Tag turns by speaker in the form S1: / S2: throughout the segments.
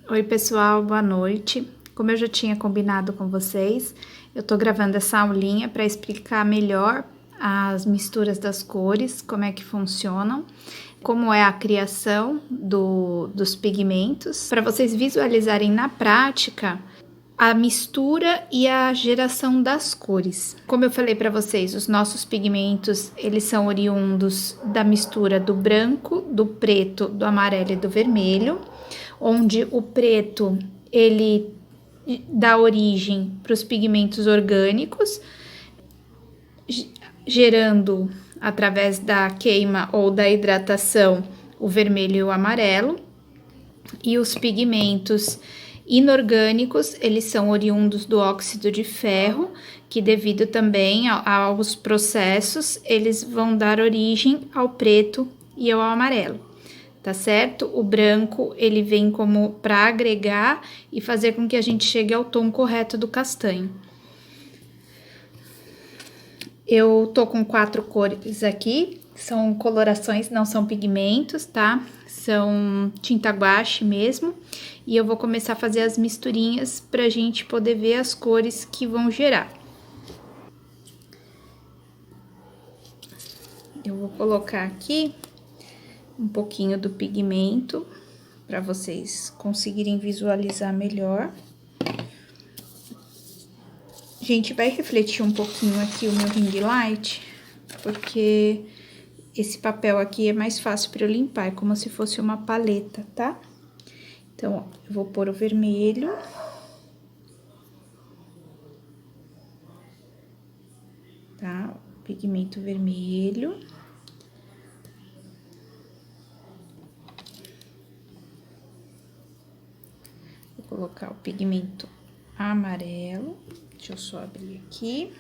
S1: Oi pessoal, boa noite. Como eu já tinha combinado com vocês, eu tô gravando essa aulinha para explicar melhor as misturas das cores, como é que funcionam, como é a criação dos pigmentos, para vocês visualizarem na prática a mistura e a geração das cores. Como eu falei para vocês, os nossos pigmentos, eles são oriundos da mistura do branco, do preto, do amarelo e do vermelho, onde o preto, ele dá origem para os pigmentos orgânicos, gerando, através da queima ou da hidratação, o vermelho e o amarelo. E os pigmentos inorgânicos, eles são oriundos do óxido de ferro, que devido também aos processos, eles vão dar origem ao preto e ao amarelo, tá certo? O branco, ele vem como para agregar e fazer com que a gente chegue ao tom correto do castanho. Eu tô com 4 cores aqui, são colorações, não são pigmentos, tá? São tinta guache mesmo. E eu vou começar a fazer as misturinhas pra gente poder ver as cores que vão gerar. Eu vou colocar aqui um pouquinho do pigmento para vocês conseguirem visualizar melhor. Gente, vai refletir um pouquinho aqui o meu ring light, porque esse papel aqui é mais fácil para eu limpar, é como se fosse uma paleta, tá? Então, ó, eu vou pôr o vermelho. Tá? Pigmento vermelho. Vou colocar o pigmento amarelo. Deixa eu só abrir aqui.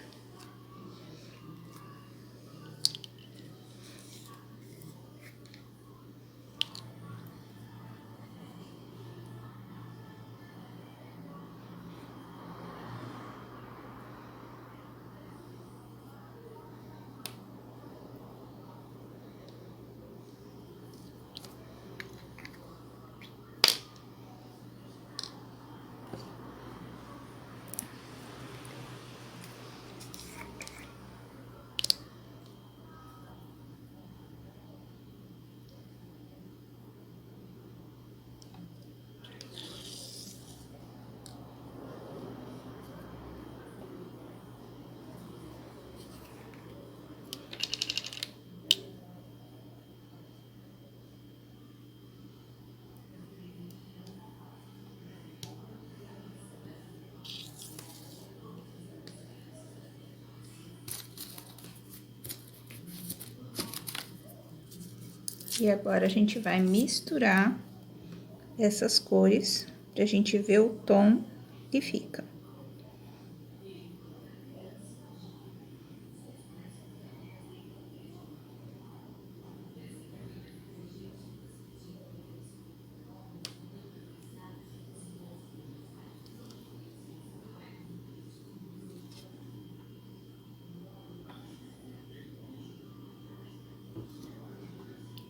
S1: E agora, a gente vai misturar essas cores pra gente ver o tom que fica.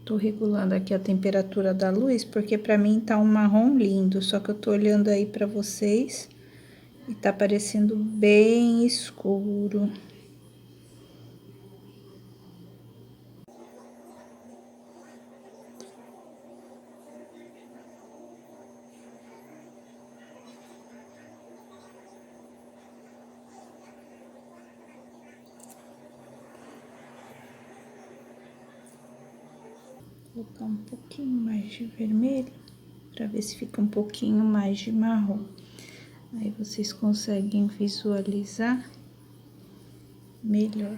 S1: Tô regulando aqui a temperatura da luz, porque pra mim tá um marrom lindo, só que eu tô olhando aí pra vocês e tá parecendo bem escuro. Vou colocar um pouquinho mais de vermelho, pra ver se fica um pouquinho mais de marrom. Aí, vocês conseguem visualizar melhor.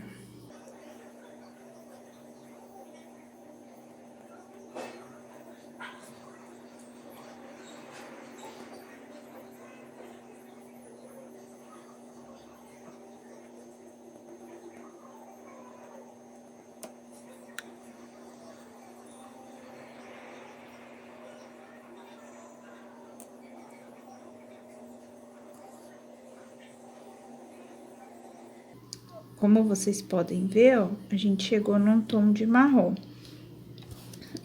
S1: Como vocês podem ver, ó, a gente chegou num tom de marrom.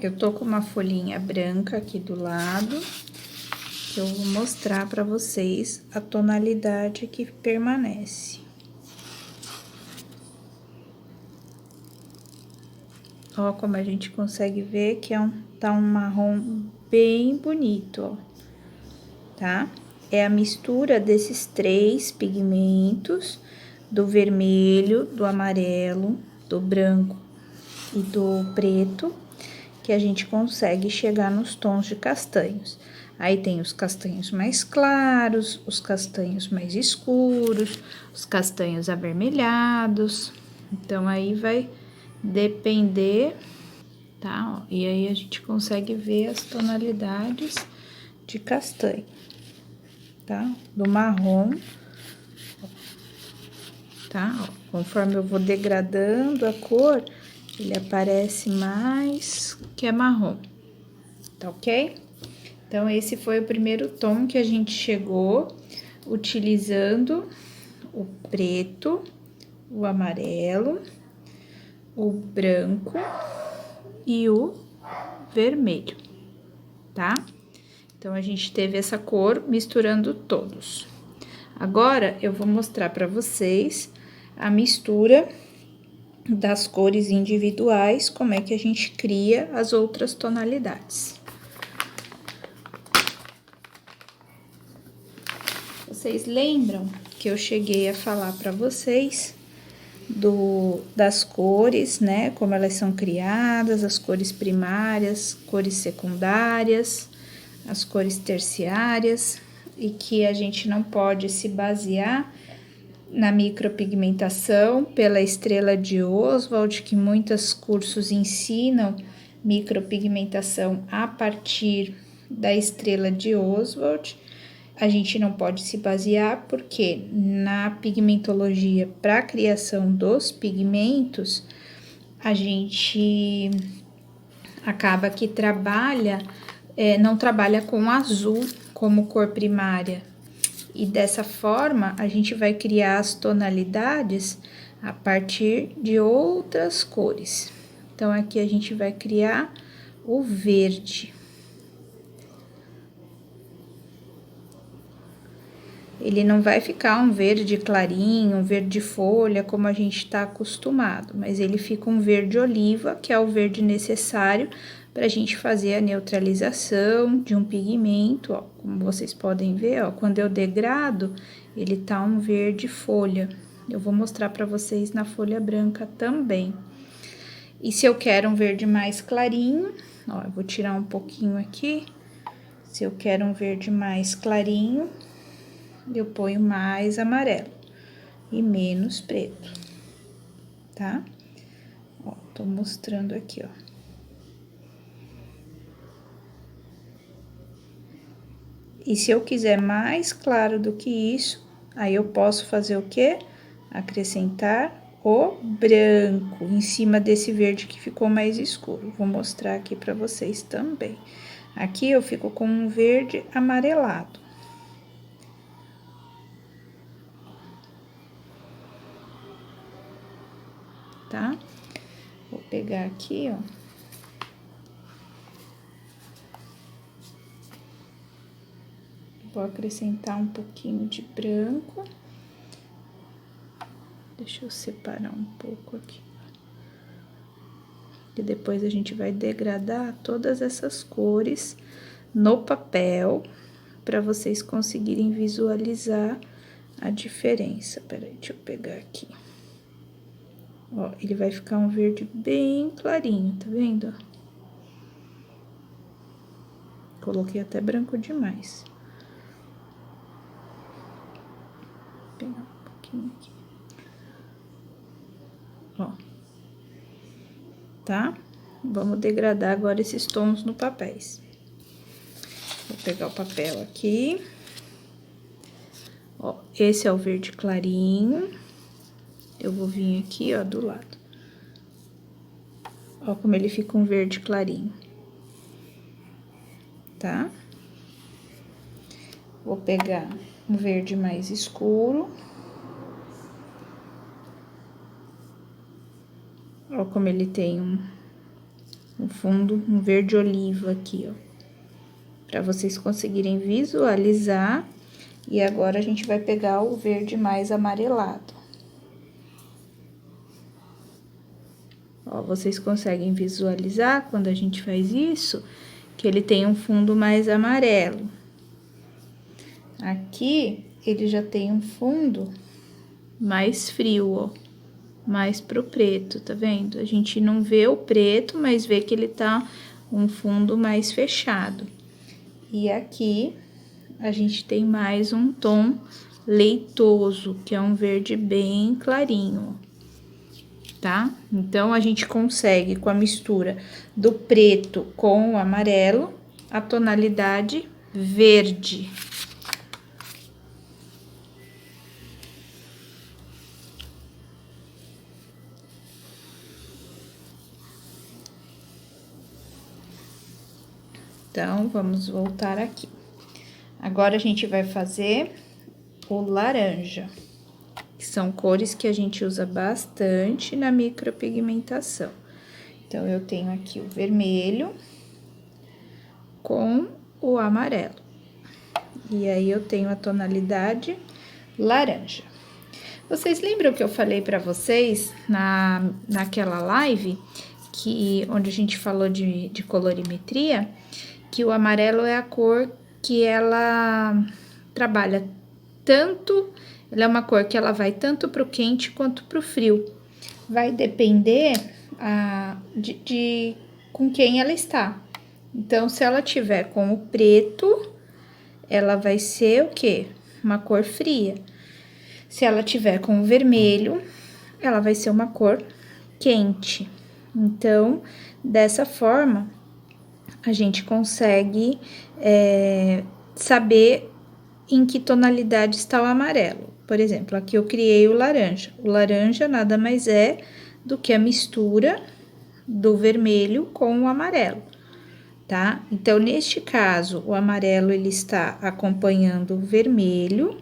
S1: Eu tô com uma folhinha branca aqui do lado, Eu vou mostrar para vocês a tonalidade que permanece. Ó, como a gente consegue ver que tá um marrom bem bonito, ó, tá? É a mistura desses 3 pigmentos, do vermelho, do amarelo, do branco e do preto, que a gente consegue chegar nos tons de castanhos. Aí tem os castanhos mais claros, os castanhos mais escuros, os castanhos avermelhados. Então, aí vai depender, tá? Ó, e aí a gente consegue ver as tonalidades de castanho, tá? Do marrom, tá? Ó, conforme eu vou degradando a cor, ele aparece mais que é marrom, tá ok? Então, esse foi o primeiro tom que a gente chegou, utilizando o preto, o amarelo, o branco e o vermelho, tá? Então, a gente teve essa cor misturando todos. Agora, eu vou mostrar para vocês a mistura das cores individuais, como é que a gente cria as outras tonalidades. Vocês lembram que eu cheguei a falar para vocês das cores, né? Como elas são criadas, as cores primárias, cores secundárias, as cores terciárias, e que a gente não pode se basear na micropigmentação pela estrela de Ostwald, que muitos cursos ensinam micropigmentação a partir da estrela de Ostwald. A gente não pode se basear porque na pigmentologia, para a criação dos pigmentos, a gente acaba que não trabalha com azul como cor primária. E dessa forma, a gente vai criar as tonalidades a partir de outras cores. Então, aqui a gente vai criar o verde. Ele não vai ficar um verde clarinho, um verde folha, como a gente está acostumado, mas ele fica um verde oliva, que é o verde necessário para a gente fazer a neutralização de um pigmento, ó. Como vocês podem ver, ó, quando eu degrado, ele tá um verde folha. Eu vou mostrar para vocês na folha branca também. E se eu quero um verde mais clarinho, ó, eu vou tirar um pouquinho aqui. Se eu quero um verde mais clarinho, eu ponho mais amarelo e menos preto, tá? Ó, tô mostrando aqui, ó. E se eu quiser mais claro do que isso, aí eu posso fazer o quê? Acrescentar o branco em cima desse verde que ficou mais escuro. Vou mostrar aqui pra vocês também. Aqui eu fico com um verde amarelado. Tá? Vou pegar aqui, ó. Vou acrescentar um pouquinho de branco. Deixa eu separar um pouco aqui. E depois a gente vai degradar todas essas cores no papel, para vocês conseguirem visualizar a diferença. Peraí, deixa eu pegar aqui. Ó, ele vai ficar um verde bem clarinho, tá vendo? Coloquei até branco demais. Vou pegar um pouquinho aqui. Ó. Tá? Vamos degradar agora esses tons no papéis. Vou pegar o papel aqui. Ó, esse é o verde clarinho. Eu vou vir aqui, ó, do lado. Ó como ele fica um verde clarinho. Tá? Vou pegar um verde mais escuro. Ó como ele tem um fundo, um verde oliva aqui, ó. para vocês conseguirem visualizar. E agora, a gente vai pegar o verde mais amarelado. Ó, vocês conseguem visualizar quando a gente faz isso, que ele tem um fundo mais amarelo. Aqui, ele já tem um fundo mais frio, ó, mais pro preto, tá vendo? A gente não vê o preto, mas vê que ele tá um fundo mais fechado. E aqui, a gente tem mais um tom leitoso, que é um verde bem clarinho, tá? Então, a gente consegue, com a mistura do preto com o amarelo, a tonalidade verde. Então, vamos voltar aqui. Agora, a gente vai fazer o laranja, que são cores que a gente usa bastante na micropigmentação. Então, eu tenho aqui o vermelho com o amarelo. E aí, eu tenho a tonalidade laranja. Vocês lembram que eu falei pra vocês naquela live, onde a gente falou de colorimetria, que o amarelo é a cor que ela trabalha tanto, ela é uma cor que ela vai tanto pro quente quanto pro frio. Vai depender de com quem ela está. Então, se ela tiver com o preto, ela vai ser o quê? Uma cor fria. Se ela tiver com o vermelho, ela vai ser uma cor quente. Então, dessa forma, a gente consegue saber em que tonalidade está o amarelo. Por exemplo, aqui eu criei o laranja. O laranja nada mais é do que a mistura do vermelho com o amarelo, tá? Então, neste caso, o amarelo, ele está acompanhando o vermelho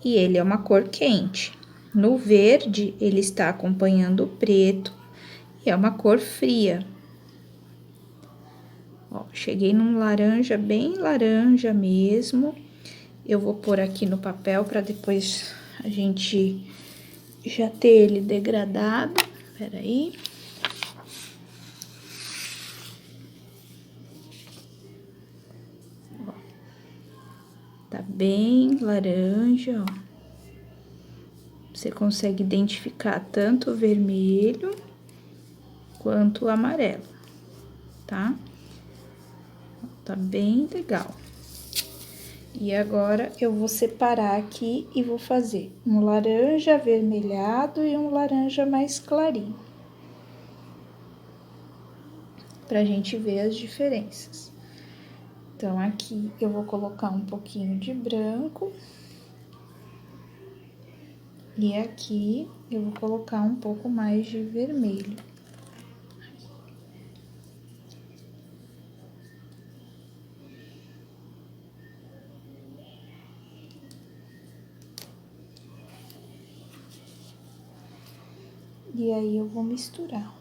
S1: e ele é uma cor quente. No verde, ele está acompanhando o preto e é uma cor fria. Ó, cheguei num laranja, bem laranja mesmo. Eu vou pôr aqui no papel para depois a gente já ter ele degradado. Peraí. Ó, tá bem laranja, ó. Você consegue identificar tanto o vermelho quanto o amarelo, tá? Tá bem legal. E agora, eu vou separar aqui e vou fazer um laranja avermelhado e um laranja mais clarinho. Pra gente ver as diferenças. Então, aqui eu vou colocar um pouquinho de branco. E aqui eu vou colocar um pouco mais de vermelho. E aí, eu vou misturar.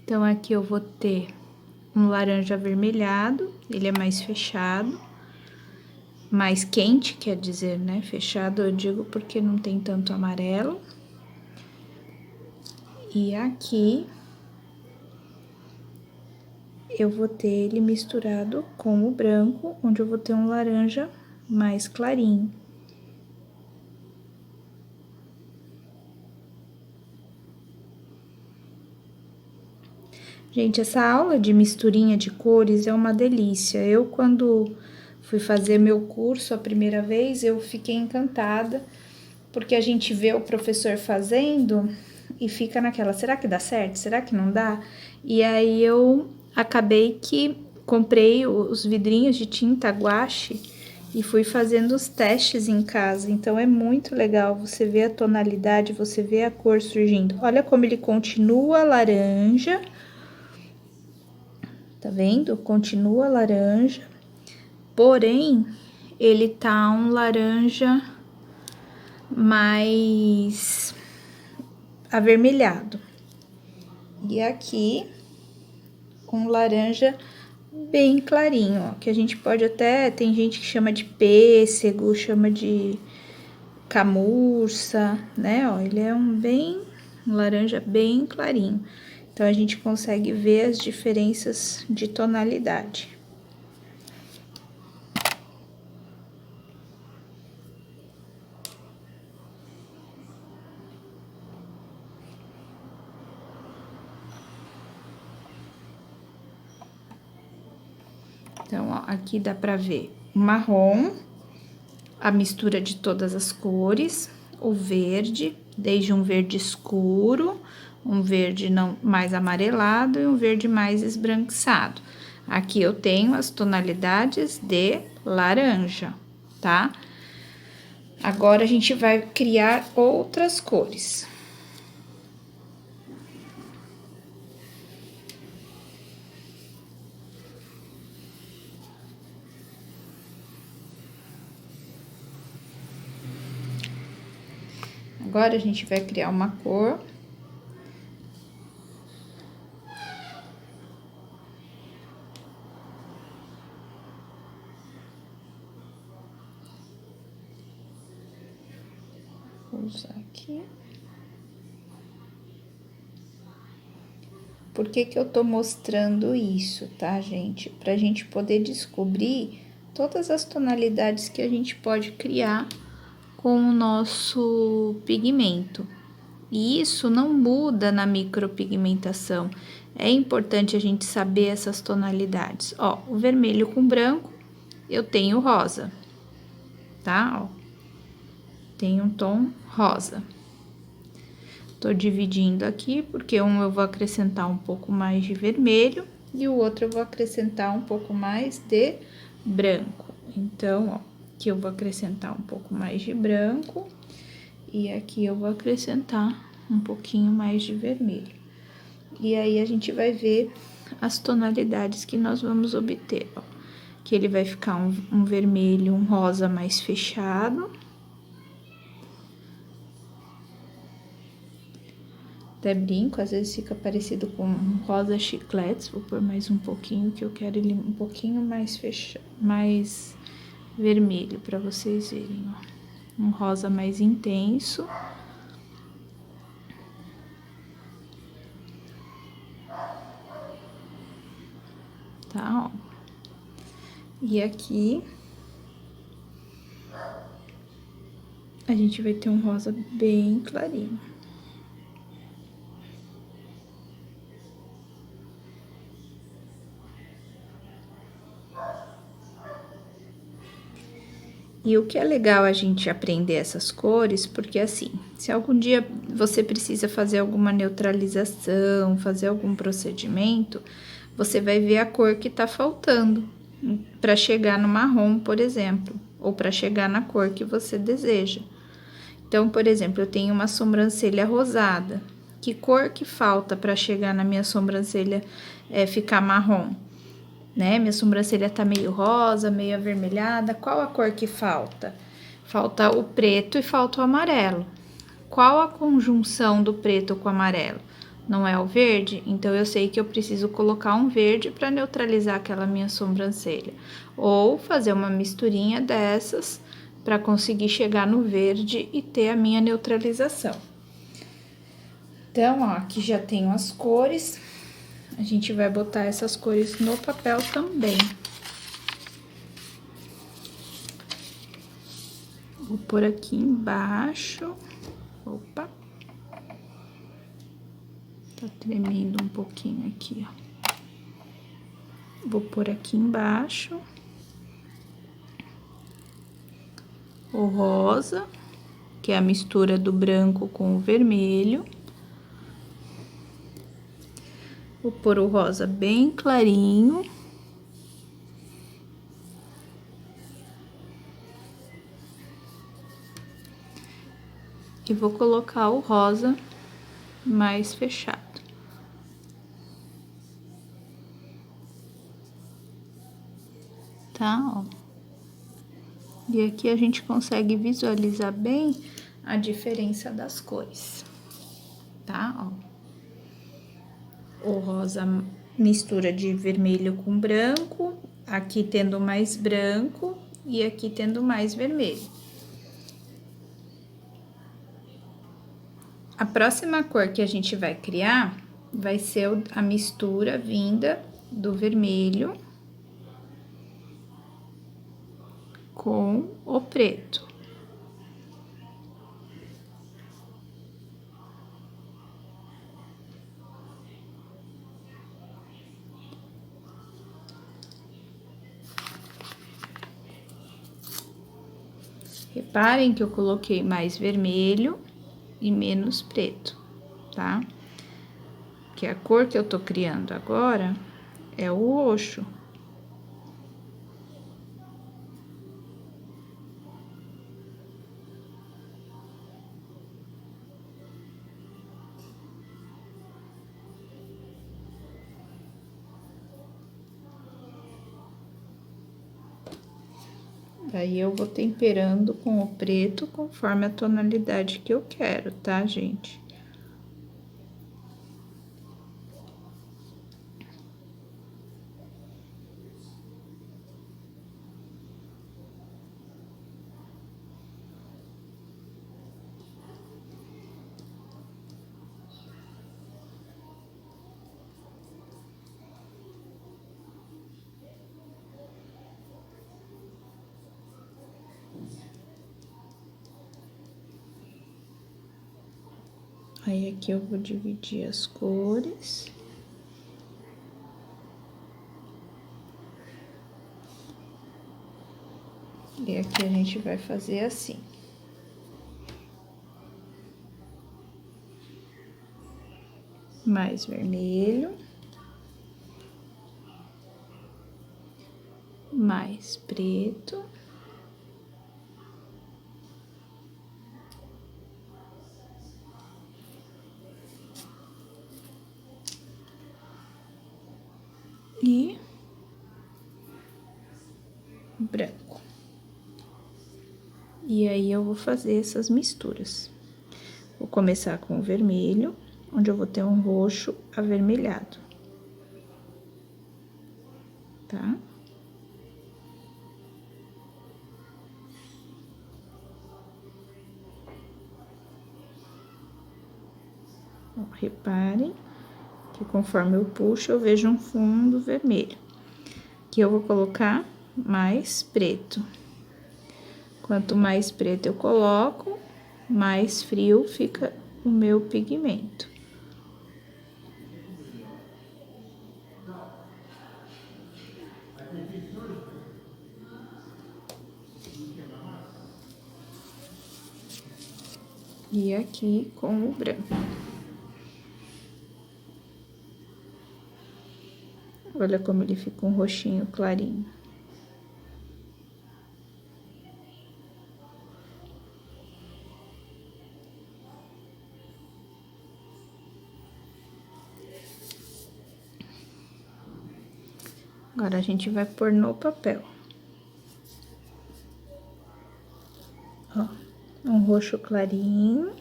S1: Então, aqui eu vou ter um laranja avermelhado, ele é mais fechado, mais quente, quer dizer, né? Fechado eu digo porque não tem tanto amarelo. E aqui eu vou ter ele misturado com o branco, onde eu vou ter um laranja mais clarinho. Gente, essa aula de misturinha de cores é uma delícia. Eu, quando fui fazer meu curso a primeira vez, eu fiquei encantada, porque a gente vê o professor fazendo e fica naquela, será que dá certo? Será que não dá? E aí, eu acabei que comprei os vidrinhos de tinta guache e fui fazendo os testes em casa. Então, é muito legal você ver a tonalidade, você ver a cor surgindo. Olha como ele continua laranja. Tá vendo? Continua laranja, porém, ele tá um laranja mais avermelhado. E aqui, um laranja bem clarinho, ó, que a gente pode até, tem gente que chama de pêssego, chama de camurça, né, ó, ele é um laranja bem clarinho. Então, a gente consegue ver as diferenças de tonalidade. Então, ó, aqui dá pra ver o marrom, a mistura de todas as cores, o verde, desde um verde escuro, um verde não mais amarelado e um verde mais esbranquiçado. Aqui eu tenho as tonalidades de laranja, tá? Agora, a gente vai criar outras cores. Agora, a gente vai criar uma cor. Vou usar aqui. Por que que eu tô mostrando isso, tá, gente? Pra gente poder descobrir todas as tonalidades que a gente pode criar com o nosso pigmento. E isso não muda na micropigmentação. É importante a gente saber essas tonalidades. Ó, o vermelho com branco, eu tenho rosa, tá? Ó, tem um tom rosa. Tô dividindo aqui, porque um eu vou acrescentar um pouco mais de vermelho e o outro eu vou acrescentar um pouco mais de branco. Então, ó, aqui eu vou acrescentar um pouco mais de branco e aqui eu vou acrescentar um pouquinho mais de vermelho. E aí, a gente vai ver as tonalidades que nós vamos obter, ó. Que ele vai ficar um vermelho, um rosa mais fechado. Até brinco, às vezes fica parecido com um rosa chicletes. Vou pôr mais um pouquinho, que eu quero ele um pouquinho mais fechado, mais vermelho, pra vocês verem, ó. Um rosa mais intenso. Tá, ó. E aqui, a gente vai ter um rosa bem clarinho. E o que é legal a gente aprender essas cores, porque assim, se algum dia você precisa fazer alguma neutralização, fazer algum procedimento, você vai ver a cor que tá faltando para chegar no marrom, por exemplo, ou para chegar na cor que você deseja. Então, por exemplo, eu tenho uma sobrancelha rosada. Que cor que falta para chegar na minha sobrancelha ficar marrom? Né? Minha sobrancelha tá meio rosa, meio avermelhada. Qual a cor que falta? Falta o preto e falta o amarelo. Qual a conjunção do preto com o amarelo? Não é o verde? Então, eu sei que eu preciso colocar um verde para neutralizar aquela minha sobrancelha. Ou fazer uma misturinha dessas para conseguir chegar no verde e ter a minha neutralização. Então, ó, aqui já tenho as cores. A gente vai botar essas cores no papel também. Vou pôr aqui embaixo. Opa. Tá tremendo um pouquinho aqui, ó. Vou pôr aqui embaixo. O rosa, que é a mistura do branco com o vermelho. Vou pôr o rosa bem clarinho. E vou colocar o rosa mais fechado. Tá, ó. E aqui a gente consegue visualizar bem a diferença das cores, tá, ó. o rosa mistura de vermelho com branco, aqui tendo mais branco e aqui tendo mais vermelho. A próxima cor que a gente vai criar vai ser a mistura vinda do vermelho com o preto. Reparem que eu coloquei mais vermelho e menos preto, tá? Que a cor que eu tô criando agora é o roxo. Daí, eu vou temperando com o preto conforme a tonalidade que eu quero, tá, gente? Aí, aqui eu vou dividir as cores. E aqui a gente vai fazer assim. Mais vermelho. Mais preto. E branco. E aí, eu vou fazer essas misturas. Vou começar com o vermelho, onde eu vou ter um roxo avermelhado. Tá? Ó, reparem que conforme eu puxo, eu vejo um fundo vermelho. Aqui eu vou colocar mais preto. Quanto mais preto eu coloco, mais frio fica o meu pigmento. E aqui com o branco. Olha como ele fica um roxinho clarinho. Agora, a gente vai pôr no papel. Ó, um roxo clarinho.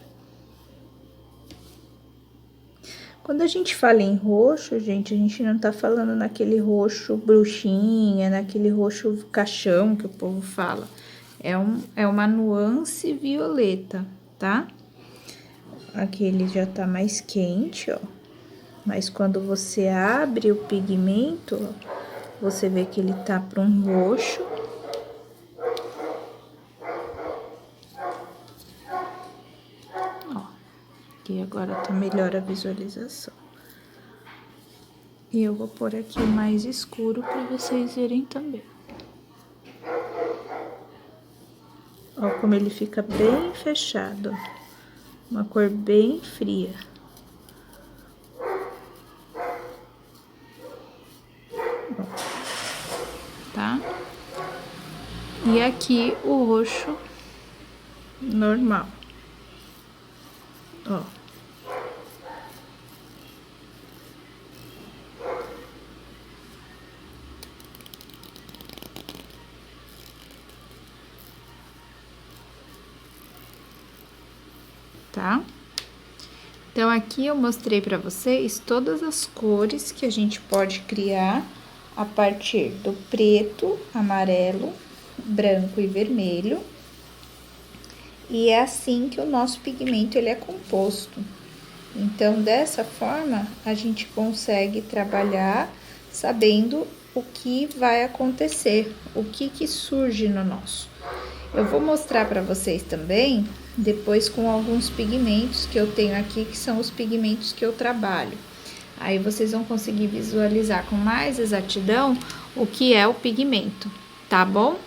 S1: Quando a gente fala em roxo, gente, a gente não tá falando naquele roxo bruxinha, naquele roxo caixão que o povo fala. É uma nuance violeta, tá? Aqui ele já tá mais quente, ó. Mas quando você abre o pigmento, ó, você vê que ele tá para um roxo. Ó, aqui agora tá melhor a visualização. E eu vou pôr aqui mais escuro para vocês verem também. Ó, como ele fica bem fechado. Uma cor bem fria. Tá? E aqui o roxo normal. Ó. Tá? Então, aqui eu mostrei para vocês todas as cores que a gente pode criar a partir do preto, amarelo, branco e vermelho. E é assim que o nosso pigmento ele é composto. Então, dessa forma, a gente consegue trabalhar sabendo o que vai acontecer, o que surge no nosso. Eu vou mostrar para vocês também, depois com alguns pigmentos que eu tenho aqui, que são os pigmentos que eu trabalho. Aí vocês vão conseguir visualizar com mais exatidão o que é o pigmento, tá bom?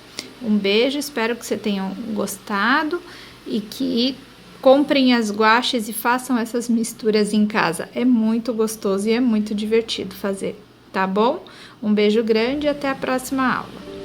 S1: Um beijo, espero que vocês tenham gostado e que comprem as guaches e façam essas misturas em casa. É muito gostoso e é muito divertido fazer, tá bom? Um beijo grande e até a próxima aula.